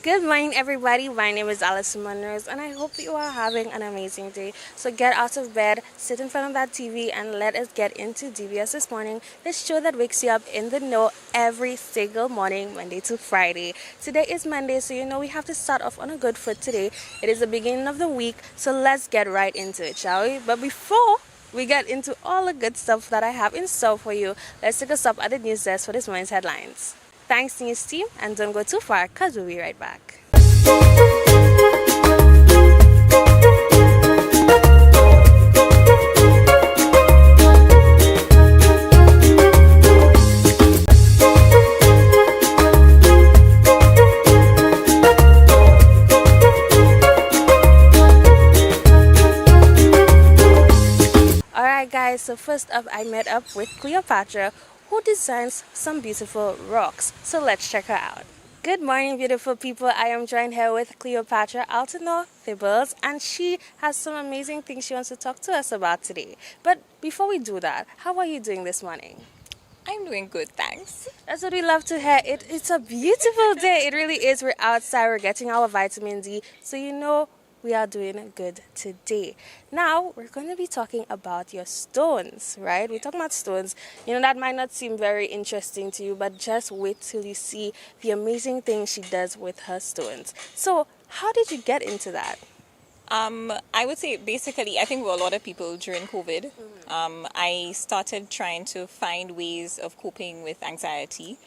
Good morning, everybody. My name is Alison Monroe, and I hope you are having an amazing day. So get out of bed, sit in front of that TV, and let us get into DBS this morning, the show that wakes you up in the know every single morning, Monday to Friday. Today is Monday, so you know we have to start off on a good foot today. It is the beginning of the week, so let's get right into it, shall we? But before we get into all the good stuff that I have in store for you, let's take a stop at the news desk for this morning's headlines. Thanks, news team, and don't go too far because we'll be right back. Alright, guys, so first up, I met up with Cleopatra, who designs some beautiful rocks. So let's check her out. Good morning, beautiful people. I am joined here with Cleopatra Altenor-Theobalds, and she has some amazing things she wants to talk to us about today. But before we do that, how are you doing this morning? I'm doing good, thanks. That's what we love to hear. It's a beautiful day. It really is. We're outside. We're getting our vitamin D. So you know we are doing good today. Now, we're going to be talking about your stones, right? We're talking about stones. You know, that might not seem very interesting to you, but just wait till you see the amazing things she does with her stones. So, how did you get into that? I would say basically, I think for a lot of people during COVID, I started trying to find ways of coping with anxiety,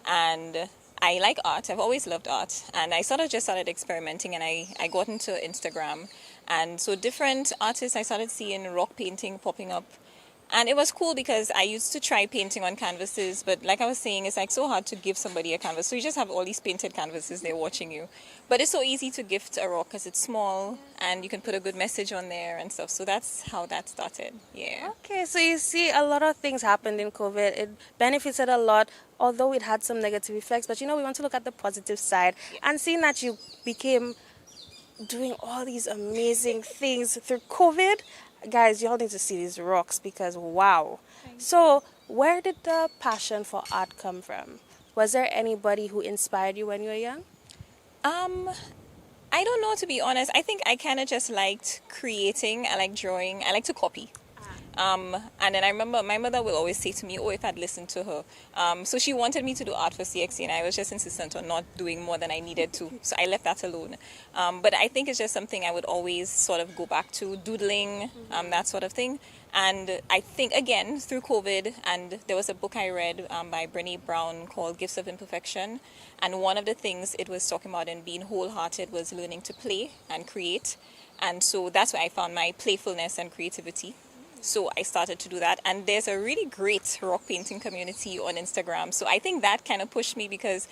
and I like art. I've always loved art, and I sort of just started experimenting, and I got into Instagram, and so different artists, I started seeing rock painting popping up. And it was cool because I used to try painting on canvases, but like I was saying, it's like so hard to give somebody a canvas. So you just have all these painted canvases, they're watching you. But it's so easy to gift a rock because it's small and you can put a good message on there and stuff. So that's how that started. Yeah. Okay, so you see a lot of things happened in COVID. It benefited a lot, although it had some negative effects. But you know, we want to look at the positive side. And seeing that you became doing all these amazing things through COVID, guys, y'all need to see these rocks because wow. So, where did the passion for art come from? Was there anybody who inspired you when you were young? Um, I don't know, to be honest. I think I kind of just liked creating. I like drawing. I like to copy. And then I remember my mother will always say to me, oh, if I'd listened to her. So she wanted me to do art for CXC, and I was just insistent on not doing more than I needed to. So I left that alone. But I think it's just something I would always sort of go back to, doodling, that sort of thing. And I think, again, through COVID, and there was a book I read by Brené Brown called Gifts of Imperfection. And one of the things it was talking about in being wholehearted was learning to play and create. And so that's where I found my playfulness and creativity. So I started to do that, and there's a really great rock painting community on Instagram. So I think that kind of pushed me because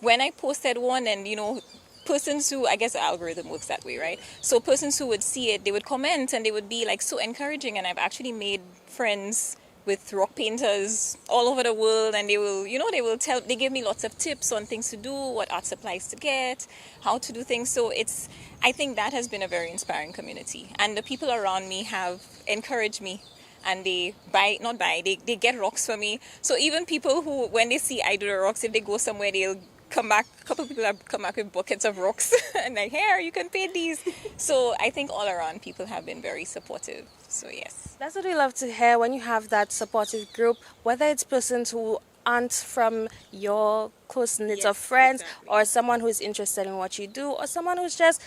when I posted one, and you know, persons who, I guess the algorithm works that way, right? So persons who would see it, they would comment and they would be like so encouraging, and I've actually made friends with rock painters all over the world, and they will, you know, they give me lots of tips on things to do, what art supplies to get, how to do things. So I think that has been a very inspiring community, and the people around me have encouraged me, and they get rocks for me. So even people who, when they see I do the rocks, if they go somewhere, they'll come back. A couple of people have come back with buckets of rocks and like, here, you can paint these. So I think all around people have been very supportive. So yes. That's what we love to hear when you have that supportive group, whether it's persons who aren't from your close knit of friends, or someone who's interested in what you do, or someone who's just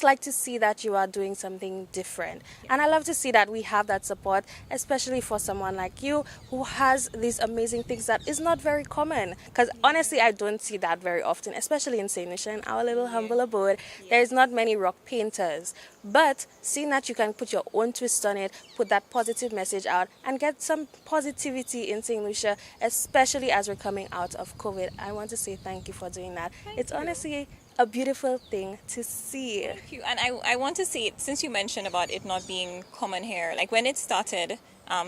like to see that you are doing something different. And I love to see that we have that support, especially for someone like you who has these amazing things that is not very common. Because honestly, I don't see that very often, especially in St. Lucia, in our little humble abode. There's not many rock painters. But seeing that you can put your own twist on it, put that positive message out, and get some positivity in St. Lucia, especially as we're coming out of COVID, I want to say thank you for doing that. It's honestly a beautiful thing to see. Thank you. And I want to say, since you mentioned about it not being common here, like when it started,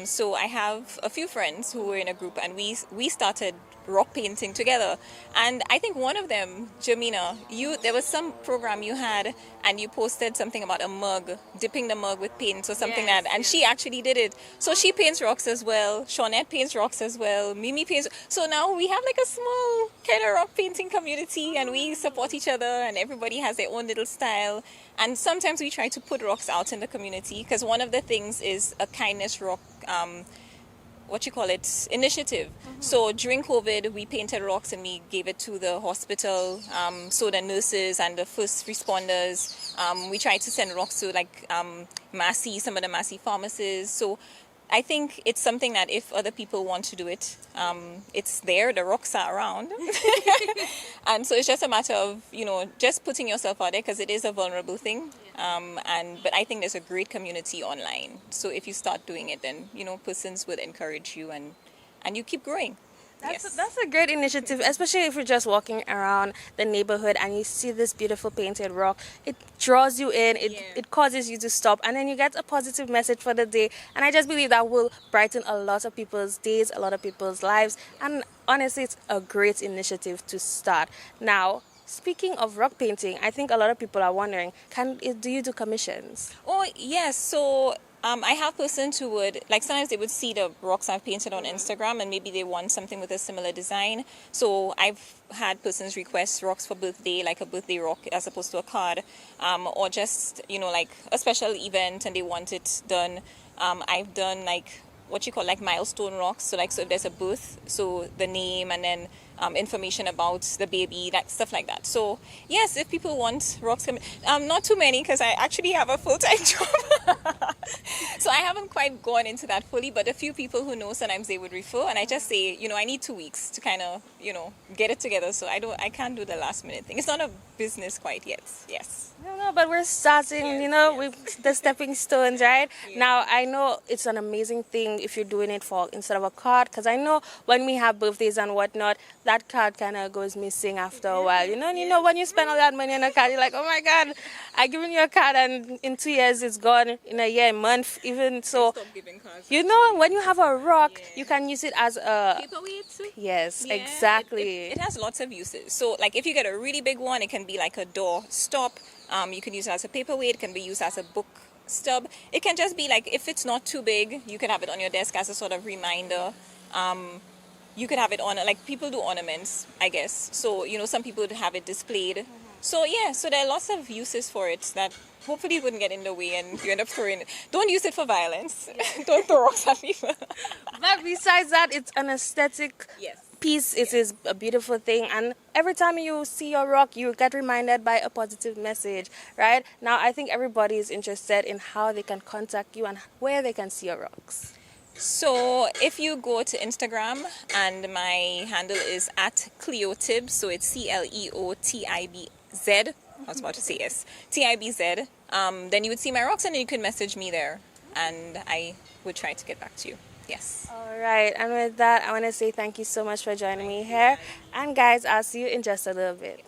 So I have a few friends who were in a group, and we started rock painting together. And I think one of them, Jamina, there was some program you had, and you posted something about a mug, dipping the mug with paint or something Yes, and she actually did it. So she paints rocks as well. Shawnette paints rocks as well. Mimi paints. So now we have like a small kind of rock painting community, and we support each other, and everybody has their own little style. And sometimes we try to put rocks out in the community, because one of the things is a kindness rock, what you call it, initiative. So during COVID, we painted rocks and we gave it to the hospital, so the nurses and the first responders. We tried to send rocks to like Massey, some of the Massey pharmacies. So I think it's something that if other people want to do it, it's there, the rocks are around. And so it's just a matter of, just putting yourself out there, because it is a vulnerable thing. But I think there's a great community online. So if you start doing it, then, persons would encourage you, and you keep growing. That's a great initiative, especially if you're just walking around the neighborhood and you see this beautiful painted rock. It draws you in, it causes you to stop, and then you get a positive message for the day. And I just believe that will brighten a lot of people's days, a lot of people's lives. And honestly, it's a great initiative to start. Now, speaking of rock painting, I think a lot of people are wondering, do you do commissions? Oh, yes. So I have persons who would, like, sometimes they would see the rocks I've painted on Instagram, and maybe they want something with a similar design. So I've had persons request rocks for birthday, like a birthday rock as opposed to a card, or just, like a special event and they want it done. I've done like what you call like milestone rocks. So if there's a birth, so the name, and then information about the baby, that stuff like that. So yes, if people want rocks, not too many, because I actually have a full-time job. So I haven't quite gone into that fully, but a few people who know, sometimes they would refer, and I just say, I need 2 weeks to kind of, get it together. So I can't do the last minute thing. It's not a business quite yet. Yes. No, but we're starting, with the stepping stones, right? Yeah. Now, I know it's an amazing thing if you're doing it for instead of a card, because I know when we have birthdays and whatnot, that card kind of goes missing after a while, And when you spend all that money on a card, you're like, oh my God, I given you a card and in 2 years it's gone, in a year, a month, even so. Stop giving cards. When you have a rock, you can use it as a Paperweight. Yes, Yeah, exactly. it has lots of uses. So, like, if you get a really big one, it can be like a door stop. You can use it as a paperweight. It can be used as a book stub. It can just be like, if it's not too big, you can have it on your desk as a sort of reminder. You could have it on, like, people do ornaments, I guess. So, some people would have it displayed. So, yeah, so there are lots of uses for it that hopefully wouldn't get in the way and you end up throwing it. Don't use it for violence. Don't throw rocks at people. But besides that, it's an aesthetic piece. It is a beautiful thing, and every time you see your rock, you get reminded by a positive message, right? Now, I think everybody is interested in how they can contact you and where they can see your rocks. So if you go to Instagram, and my handle is at Cleotib, so it's CleoTibz. I was about to say yes, TIBZ. Then you would see my rocks, and then you can message me there, and I would try to get back to you. Yes. All right, and with that, I want to say thank you so much for joining me here. And guys, I'll see you in just a little bit.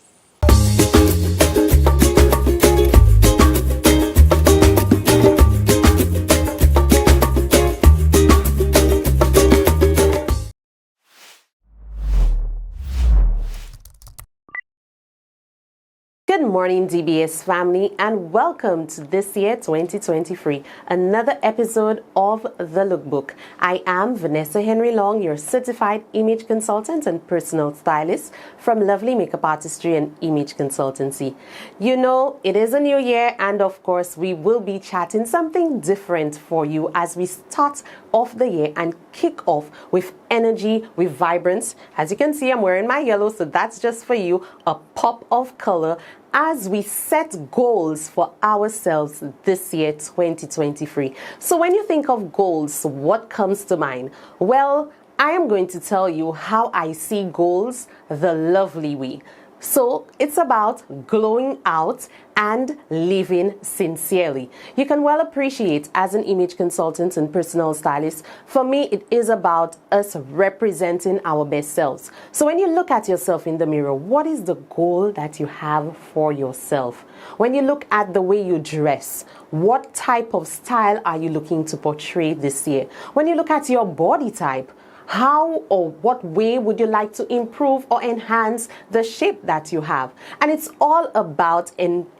Good morning, DBS family, and welcome to this year 2023, another episode of The Lookbook. I am Vanessa Henry Long, your certified image consultant and personal stylist from Lovely Makeup Artistry and Image Consultancy. It is a new year, and of course, we will be chatting something different for you as we start off the year and kick off with energy, with vibrance. As you can see, I'm wearing my yellow, so that's just for you, a pop of color, as we set goals for ourselves this year 2023. So when you think of goals, what comes to mind? Well, I am going to tell you how I see goals the lovely way. So it's about glowing out and living sincerely. You can well appreciate, as an image consultant and personal stylist, for me it is about us representing our best selves. So when you look at yourself in the mirror, what is the goal that you have for yourself? When you look at the way you dress, what type of style are you looking to portray this year? When you look at your body type, how or what way would you like to improve or enhance the shape that you have? And it's all about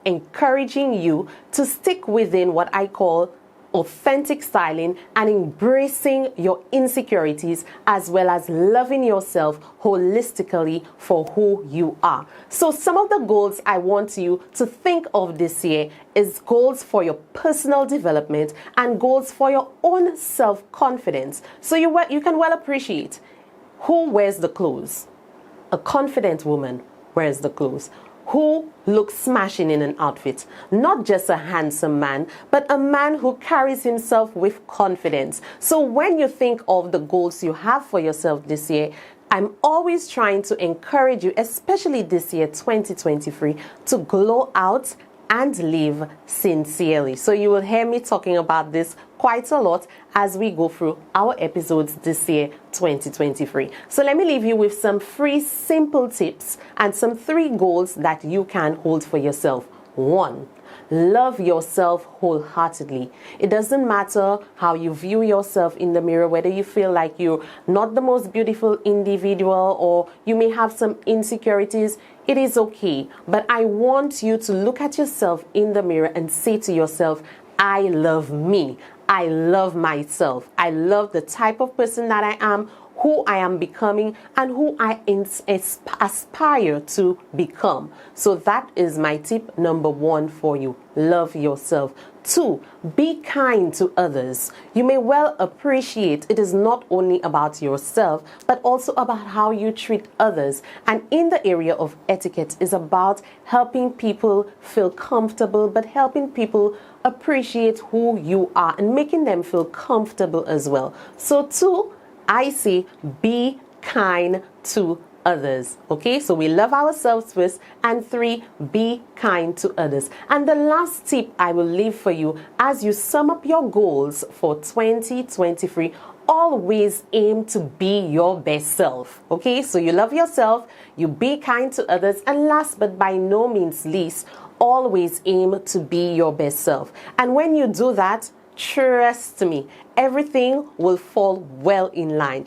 encouraging you to stick within what I call authentic styling and embracing your insecurities, as well as loving yourself holistically for who you are. So some of the goals I want you to think of this year is goals for your personal development and goals for your own self-confidence. So you can well appreciate who wears the clothes. A confident woman wears the clothes. Who looks smashing in an outfit? Not just a handsome man, but a man who carries himself with confidence. So when you think of the goals you have for yourself this year, I'm always trying to encourage you, especially this year, 2023, to glow out and live sincerely. So you will hear me talking about this quite a lot as we go through our episodes this year, 2023. So let me leave you with some free, simple tips and some 3 goals that you can hold for yourself. 1, love yourself wholeheartedly. It doesn't matter how you view yourself in the mirror, whether you feel like you're not the most beautiful individual or you may have some insecurities. It is okay, but I want you to look at yourself in the mirror and say to yourself, I love me. I love myself. I love the type of person that I am, who I am becoming, and who I aspire to become. So that is my tip number 1 for you. Love yourself. 2, be kind to others. You may well appreciate it is not only about yourself, but also about how you treat others. And in the area of etiquette is about helping people feel comfortable, but helping people appreciate who you are and making them feel comfortable as well. So 2, I say be kind to others. Okay, so we love ourselves first, and 3, be kind to others. And the last tip I will leave for you as you sum up your goals for 2023, always aim to be your best self. Okay, so you love yourself, you be kind to others, and last but by no means least, always aim to be your best self. And when you do that, trust me, everything will fall well in line.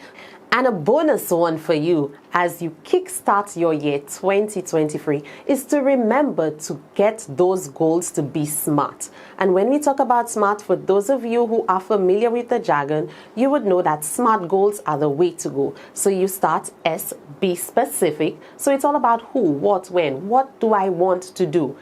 And a bonus one for you as you kickstart your year 2023 is to remember to get those goals to be SMART. And when we talk about SMART, for those of you who are familiar with the jargon, you would know that SMART goals are the way to go. So you start S, be specific. So it's all about who, what, when, what do I want to do?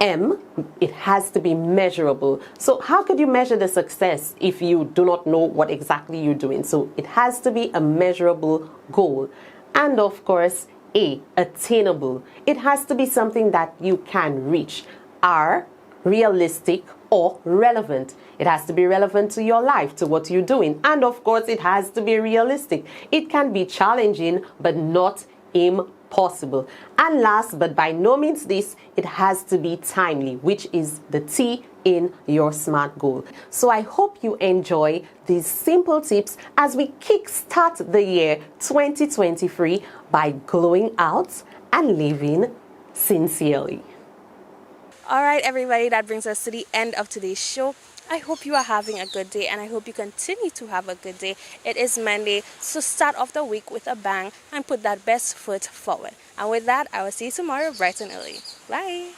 M, it has to be measurable. So how could you measure the success if you do not know what exactly you're doing? So it has to be a measurable goal. And of course, A, attainable. It has to be something that you can reach. R, realistic or relevant. It has to be relevant to your life, to what you're doing. And of course, it has to be realistic. It can be challenging, but not impossible. And last but by no means least, it has to be timely, which is the T in your SMART goal. So I hope you enjoy these simple tips as we kickstart the year 2023 by glowing out and living sincerely. All right, everybody, that brings us to the end of today's show. I hope you are having a good day, and I hope you continue to have a good day. It is Monday, so start off the week with a bang and put that best foot forward. And with that, I will see you tomorrow bright and early. Bye.